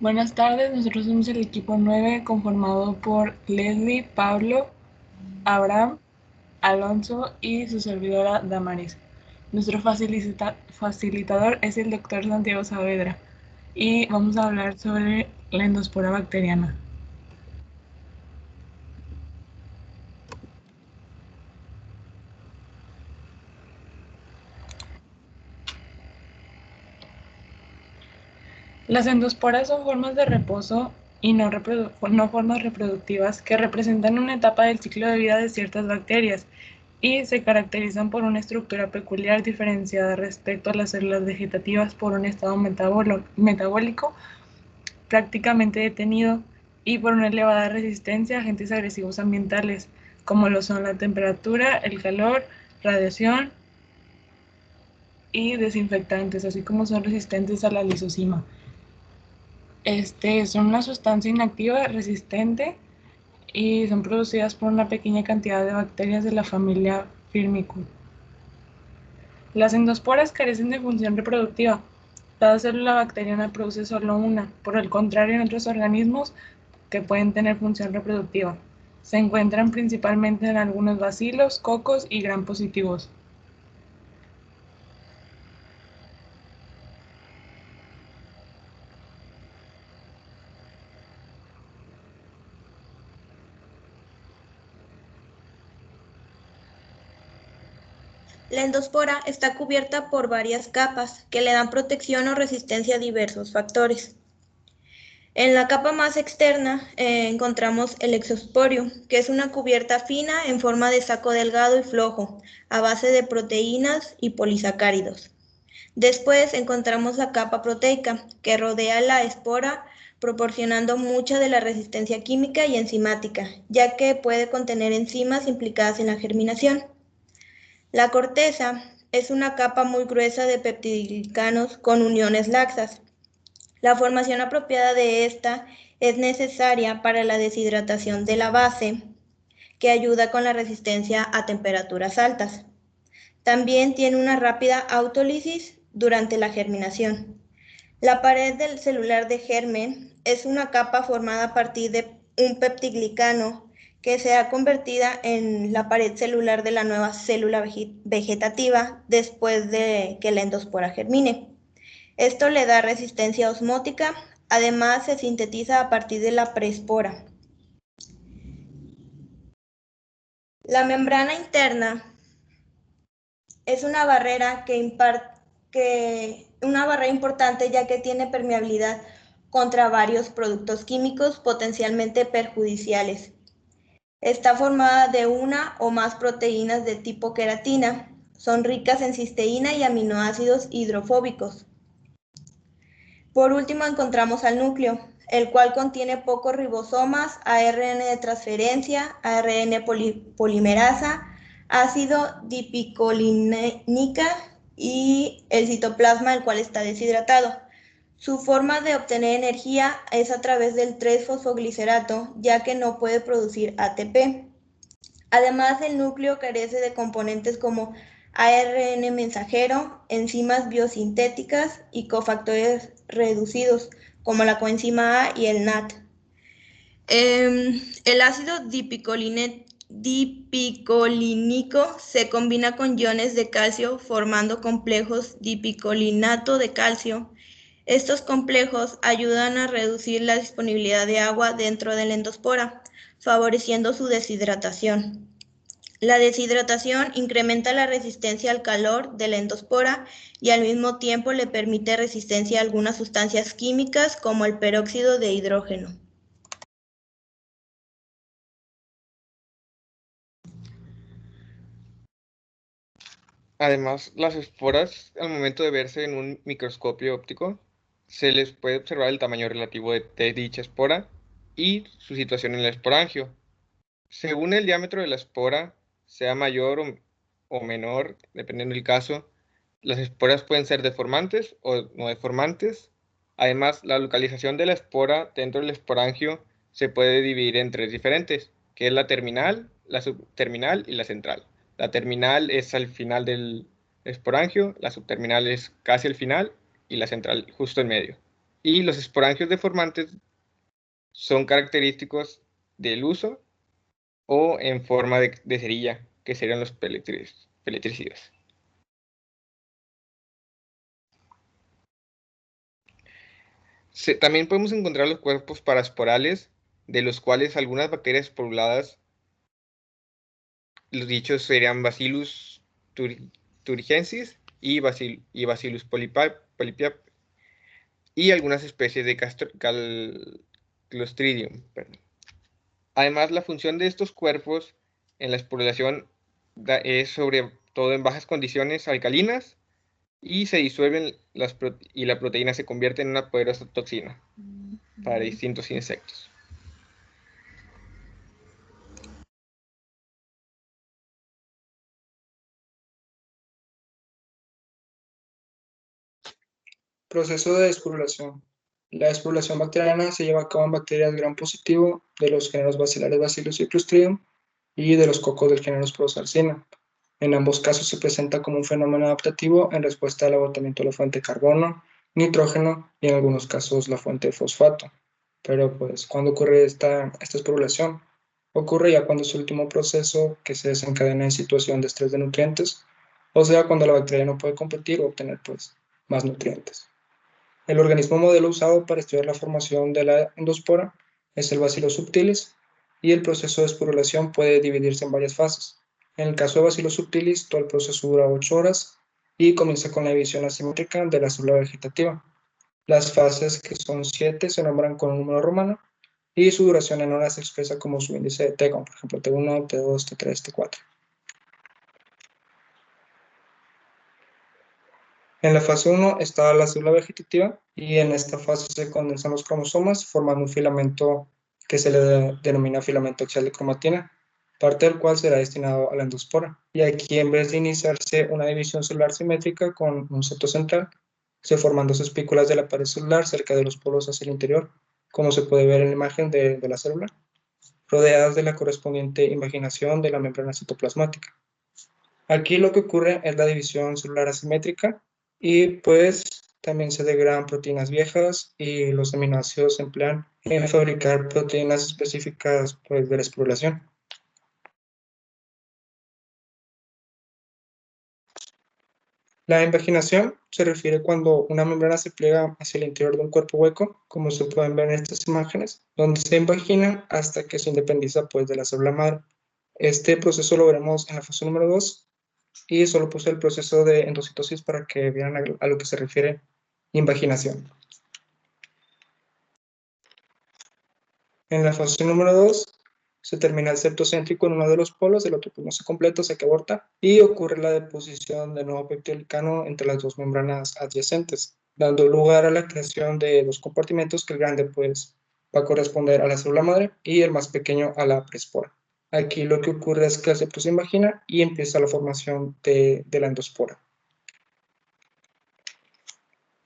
Buenas tardes, nosotros somos el equipo 9 conformado por Leslie, Pablo, Abraham, Alonso y su servidora Damaris. Nuestro facilitador es el doctor Santiago Saavedra y vamos a hablar sobre la endospora bacteriana. Las endosporas son formas de reposo y no formas reproductivas que representan una etapa del ciclo de vida de ciertas bacterias y se caracterizan por una estructura peculiar diferenciada respecto a las células vegetativas por un estado metabólico prácticamente detenido y por una elevada resistencia a agentes agresivos ambientales, como lo son la temperatura, el calor, radiación y desinfectantes, así como son resistentes a la lisozima. Son una sustancia inactiva resistente y son producidas por una pequeña cantidad de bacterias de la familia Firmicutes. Las endosporas carecen de función reproductiva. Cada célula bacteriana produce solo una. Por el contrario, en otros organismos que pueden tener función reproductiva, se encuentran principalmente en algunos bacilos, cocos y gram positivos. La endospora está cubierta por varias capas que le dan protección o resistencia a diversos factores. En la capa más externa encontramos el exosporium, que es una cubierta fina en forma de saco delgado y flojo, a base de proteínas y polisacáridos. Después encontramos la capa proteica, que rodea la espora, proporcionando mucha de la resistencia química y enzimática, ya que puede contener enzimas implicadas en la germinación. La corteza es una capa muy gruesa de peptidiglicanos con uniones laxas. La formación apropiada de esta es necesaria para la deshidratación de la base, que ayuda con la resistencia a temperaturas altas. También tiene una rápida autólisis durante la germinación. La pared del celular de germen es una capa formada a partir de un peptidglicano que se ha convertida en la pared celular de la nueva célula vegetativa después de que la endospora germine. Esto le da resistencia osmótica, además se sintetiza a partir de la preespora. La membrana interna es una barrera importante ya que tiene permeabilidad contra varios productos químicos potencialmente perjudiciales. Está formada de una o más proteínas de tipo queratina. Son ricas en cisteína y aminoácidos hidrofóbicos. Por último encontramos al núcleo, el cual contiene pocos ribosomas, ARN de transferencia, ARN polimerasa, ácido dipicolineica y el citoplasma, el cual está deshidratado. Su forma de obtener energía es a través del 3-fosfoglicerato, ya que no puede producir ATP. Además, el núcleo carece de componentes como ARN mensajero, enzimas biosintéticas y cofactores reducidos, como la coenzima A y el NAT. El ácido dipicolínico se combina con iones de calcio formando complejos dipicolinato de calcio. Estos complejos ayudan a reducir la disponibilidad de agua dentro de la endospora, favoreciendo su deshidratación. La deshidratación incrementa la resistencia al calor de la endospora y al mismo tiempo le permite resistencia a algunas sustancias químicas como el peróxido de hidrógeno. Además, las esporas, al momento de verse en un microscopio óptico, se les puede observar el tamaño relativo de dicha espora y su situación en el esporangio. Según el diámetro de la espora, sea mayor o menor, dependiendo del caso, las esporas pueden ser deformantes o no deformantes. Además, la localización de la espora dentro del esporangio se puede dividir en tres diferentes, que es la terminal, la subterminal y la central. La terminal es al final del esporangio, la subterminal es casi al final y la central justo en medio. Y los esporangios deformantes son característicos del uso o en forma de cerilla, que serían los peletricidas. También podemos encontrar los cuerpos parasporales, de los cuales algunas bacterias pobladas, los dichos serían Bacillus thuringiensis y Bacillus polypiap, y algunas especies de Clostridium. Además, la función de estos cuerpos en la esporulación es sobre todo en bajas condiciones alcalinas, y se disuelven y la proteína se convierte en una poderosa toxina para distintos insectos. Proceso de esporulación. La esporulación bacteriana se lleva a cabo en bacterias gram positivo de los géneros Bacillus Bacillus y Clostridium y de los cocos del género Sprosarcina. En ambos casos se presenta como un fenómeno adaptativo en respuesta al agotamiento de la fuente de carbono, nitrógeno y en algunos casos la fuente de fosfato. Pero pues, ¿cuándo ocurre esta esporulación? Ocurre ya cuando es el último proceso que se desencadena en situación de estrés de nutrientes, o sea, cuando la bacteria no puede competir o obtener pues más nutrientes. El organismo modelo usado para estudiar la formación de la endospora es el Bacillus subtilis, y el proceso de esporulación puede dividirse en varias fases. En el caso de Bacillus subtilis, todo el proceso dura 8 horas y comienza con la división asimétrica de la célula vegetativa. Las fases, que son 7, se nombran con un número romano y su duración en horas se expresa como su índice de T, como por ejemplo T1, T2, T3, T4. En la fase 1 está la célula vegetativa y en esta fase se condensan los cromosomas formando un filamento que se le denomina filamento axial de cromatina, parte del cual será destinado a la endospora. Y aquí, en vez de iniciarse una división celular simétrica con un septo central, se forman dos espículas de la pared celular cerca de los polos hacia el interior, como se puede ver en la imagen de la célula, rodeadas de la correspondiente invaginación de la membrana citoplasmática. Aquí lo que ocurre es la división celular asimétrica y pues también se degradan proteínas viejas y los aminoácidos se emplean en fabricar proteínas específicas pues, de la esporulación. La invaginación se refiere cuando una membrana se pliega hacia el interior de un cuerpo hueco, como se pueden ver en estas imágenes, donde se invagina hasta que se independiza pues, de la célula madre. Este proceso lo veremos en la fase número 2. Y solo puse el proceso de endocitosis para que vieran a lo que se refiere invaginación. En la fase número 2 se termina el septo céntrico en uno de los polos, el otro pues no se completa, se que aborta, y ocurre la deposición de nuevo peptidolicano entre las dos membranas adyacentes, dando lugar a la creación de dos compartimentos, que el grande pues va a corresponder a la célula madre y el más pequeño a la prespora. Aquí lo que ocurre es que el septo se invagina y empieza la formación de la endospora.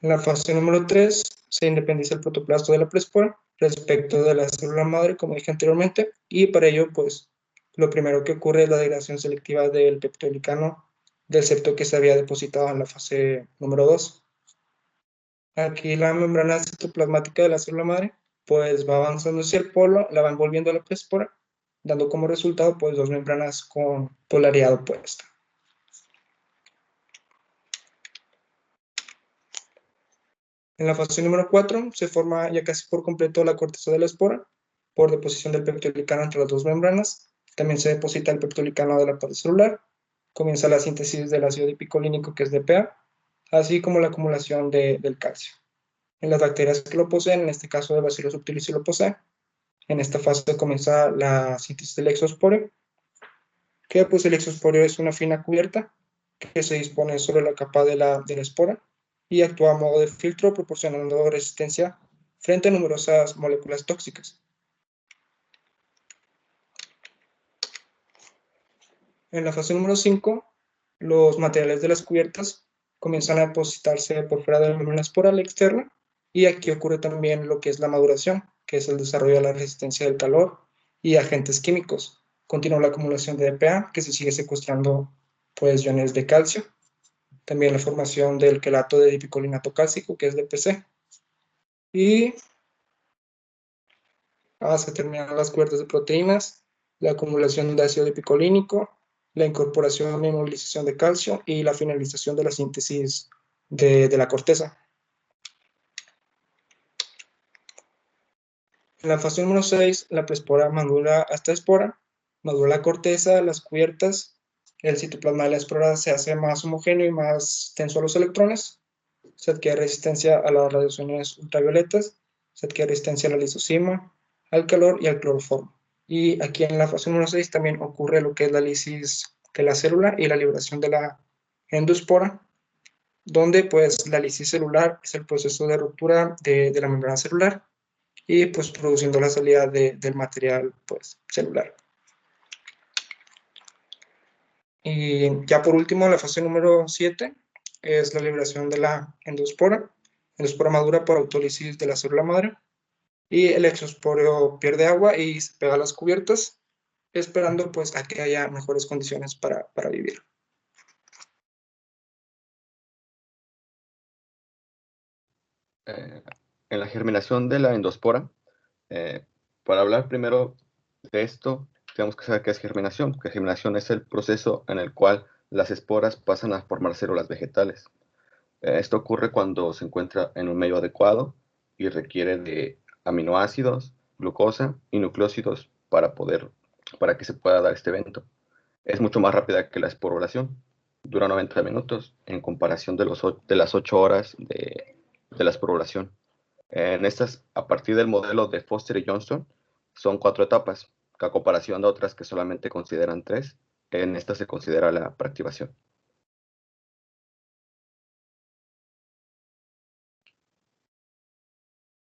En la fase número 3 se independiza el protoplasto de la prespora respecto de la célula madre, como dije anteriormente, y para ello, pues, lo primero que ocurre es la degradación selectiva del peptidolicano del septo que se había depositado en la fase número 2. Aquí la membrana citoplasmática de la célula madre, pues, va avanzando hacia el polo, la va envolviendo a la prespora, dando como resultado, pues, dos membranas con polaridad opuesta. En la fase número 4 se forma ya casi por completo la corteza de la espora por deposición del peptidolicano entre las dos membranas. También se deposita el peptidolicano de la pared celular. Comienza la síntesis del ácido dipicolínico, que es DPA, así como la acumulación del calcio. En las bacterias que lo poseen, en este caso de Bacillus subtilis sí lo posee, en esta fase comienza la síntesis del exosporio, que pues el exosporio es una fina cubierta que se dispone sobre la capa de la espora y actúa a modo de filtro, proporcionando resistencia frente a numerosas moléculas tóxicas. En la fase número 5, los materiales de las cubiertas comienzan a depositarse por fuera de la membrana esporal externa, y aquí ocurre también lo que es la maduración, que es el desarrollo de la resistencia del calor y agentes químicos. Continúa la acumulación de DPA, que se sigue secuestrando pues iones de calcio. También la formación del quelato de dipicolinato cálcico, que es DPC. Y se terminan las cubiertas de proteínas, la acumulación de ácido lipicolínico, la incorporación y movilización de calcio y la finalización de la síntesis de la corteza. En la fase número 6, la preespora madura hasta espora, madura la corteza, las cubiertas, el citoplasma de la espora se hace más homogéneo y más tenso a los electrones, se adquiere resistencia a las radiaciones ultravioletas, se adquiere resistencia a la lisocima, al calor y al cloroformo. Y aquí en la fase número 6 también ocurre lo que es la lisis de la célula y la liberación de la endospora, donde pues la lisis celular es el proceso de ruptura de la membrana celular y pues produciendo la salida del material pues celular. Y ya por último, la fase número 7 es la liberación de la endospora. Endospora madura por autólisis de la célula madre y el exosporio pierde agua y se pega a las cubiertas, esperando pues a que haya mejores condiciones para vivir. En la germinación de la endospora, para hablar primero de esto, tenemos que saber qué es germinación. Que germinación es el proceso en el cual las esporas pasan a formar células vegetales. Esto ocurre cuando se encuentra en un medio adecuado y requiere de aminoácidos, glucosa y nucleósidos para que se pueda dar este evento. Es mucho más rápida que la esporulación. Dura 90 minutos en comparación de las 8 horas de la esporulación. En estas, a partir del modelo de Foster y Johnston, son 4 etapas, que a comparación de otras que solamente consideran 3, en esta se considera la preactivación.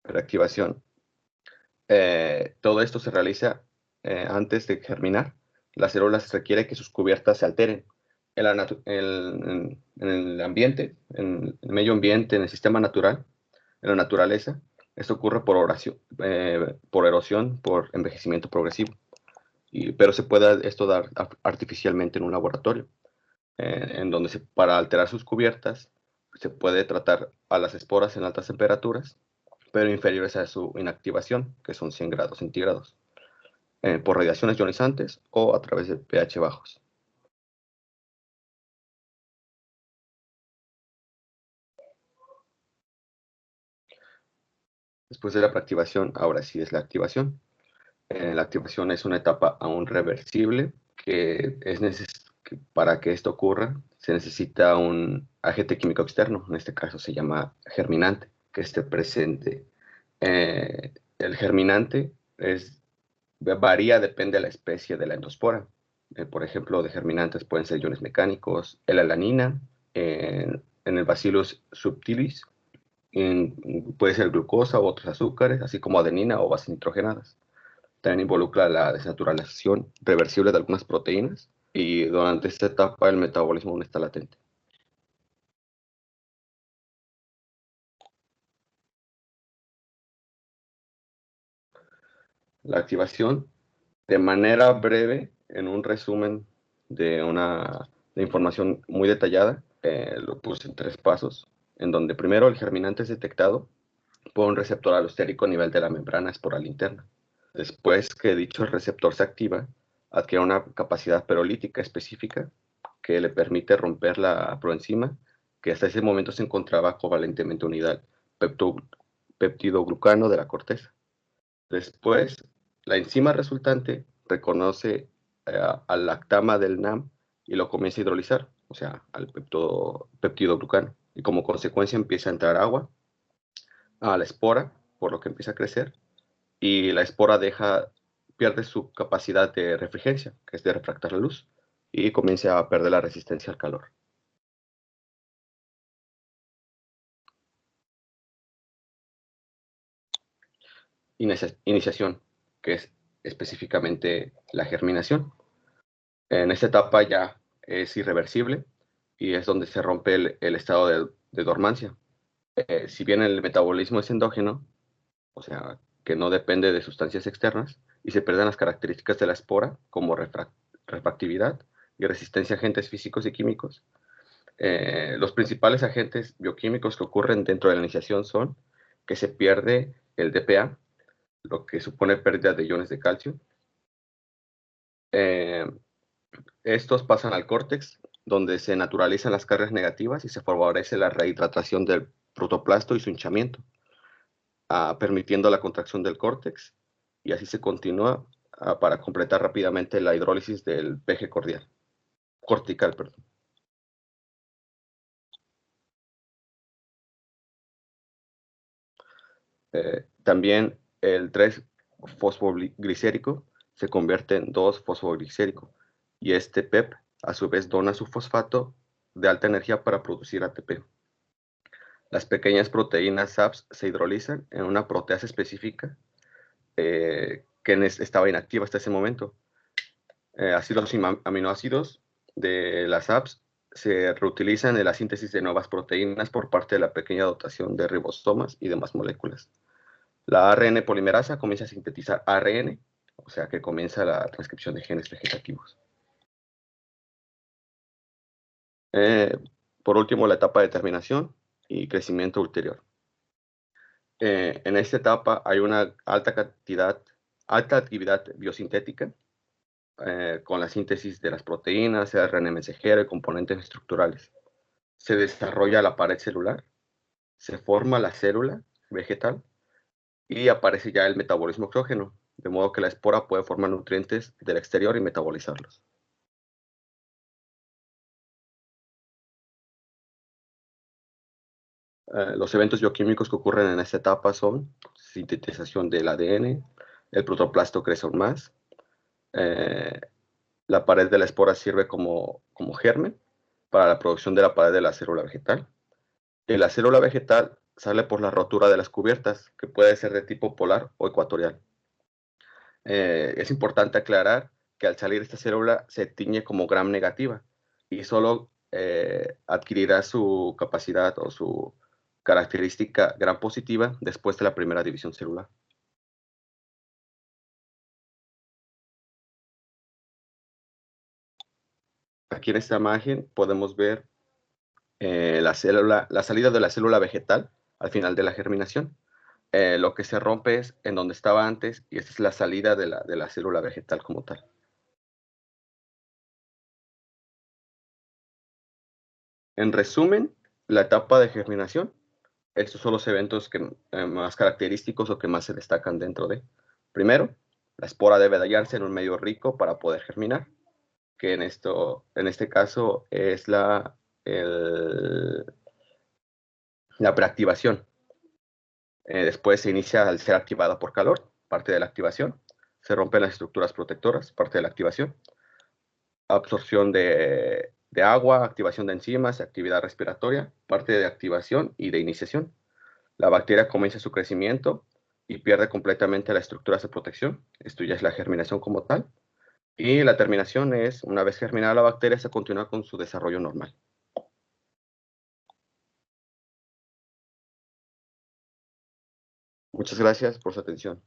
Preactivación. Todo esto se realiza antes de germinar. Las células requiere que sus cubiertas se alteren. En el ambiente, en el medio ambiente, en el sistema natural, en la naturaleza, esto ocurre por erosión, por envejecimiento progresivo. Pero se puede esto dar artificialmente en un laboratorio, en donde para alterar sus cubiertas se puede tratar a las esporas en altas temperaturas, pero inferiores a su inactivación, que son 100 grados centígrados, por radiaciones ionizantes o a través de pH bajos. Después de la preactivación, ahora sí es la activación. La activación es una etapa aún reversible, que para que esto ocurra se necesita un agente químico externo, en este caso se llama germinante, que esté presente. El germinante varía, depende de la especie de la endospora. Por ejemplo, de germinantes pueden ser iones mecánicos, L-alanina, en el Bacillus subtilis, puede ser glucosa u otros azúcares, así como adenina o bases nitrogenadas. También involucra la desnaturalización reversible de algunas proteínas y durante esta etapa el metabolismo aún está latente. La activación, de manera breve, en un resumen de información muy detallada, lo puse en 3 pasos, en donde primero el germinante es detectado por un receptor alostérico a nivel de la membrana esporal interna. Después que dicho receptor se activa, adquiere una capacidad perolítica específica que le permite romper la proenzima, que hasta ese momento se encontraba covalentemente unida al peptidoglucano de la corteza. Después, la enzima resultante reconoce al lactama del NAM y lo comienza a hidrolizar, o sea, al peptidoglucano. Y como consecuencia empieza a entrar agua a la espora, por lo que empieza a crecer, y la espora pierde su capacidad de refrigencia, que es de refractar la luz, y comienza a perder la resistencia al calor. Iniciación, que es específicamente la germinación. En esta etapa ya es irreversible y es donde se rompe el estado de dormancia. Si bien el metabolismo es endógeno, o sea, que no depende de sustancias externas, y se pierden las características de la espora, como refractividad y resistencia a agentes físicos y químicos. Los principales agentes bioquímicos que ocurren dentro de la iniciación son que se pierde el DPA, lo que supone pérdida de iones de calcio. Estos pasan al córtex, donde se naturalizan las cargas negativas y se favorece la rehidratación del protoplasto y su hinchamiento, permitiendo la contracción del córtex, y así se continúa para completar rápidamente la hidrólisis del peje cortical. También el 3-fosfoglicérico se convierte en 2-fosfoglicérico, y este PEP a su vez dona su fosfato de alta energía para producir ATP. Las pequeñas proteínas SAPS se hidrolizan en una proteasa específica que estaba inactiva hasta ese momento. Así los aminoácidos de las SAPS se reutilizan en la síntesis de nuevas proteínas por parte de la pequeña dotación de ribosomas y demás moléculas. La ARN polimerasa comienza a sintetizar ARN, o sea que comienza la transcripción de genes vegetativos. Por último, la etapa de terminación y crecimiento ulterior. En esta etapa hay una alta actividad biosintética con la síntesis de las proteínas, ARN mensajero y componentes estructurales. Se desarrolla la pared celular, se forma la célula vegetal y aparece ya el metabolismo exógeno, de modo que la espora puede formar nutrientes del exterior y metabolizarlos. Los eventos bioquímicos que ocurren en esta etapa son sintetización del ADN, el protoplasto crece aún más, la pared de la espora sirve como germen para la producción de la pared de la célula vegetal, y la célula vegetal sale por la rotura de las cubiertas, que puede ser de tipo polar o ecuatorial. Es importante aclarar que al salir esta célula se tiñe como gram negativa y solo adquirirá su capacidad o su característica gram positiva después de la primera división celular. Aquí en esta imagen podemos ver la salida de la célula vegetal al final de la germinación. Lo que se rompe es en donde estaba antes, y esta es la salida de la célula vegetal como tal. En resumen, la etapa de germinación, estos son los eventos más característicos o que más se destacan dentro de. Primero, la espora debe de hallarse en un medio rico para poder germinar, que en este caso es la preactivación. Después se inicia al ser activada por calor, parte de la activación. Se rompen las estructuras protectoras, parte de la activación. Absorción de agua, activación de enzimas, actividad respiratoria, parte de activación y de iniciación. La bacteria comienza su crecimiento y pierde completamente las estructuras de protección. Esto ya es la germinación como tal. Y la terminación es, una vez germinada la bacteria, se continúa con su desarrollo normal. Muchas gracias por su atención.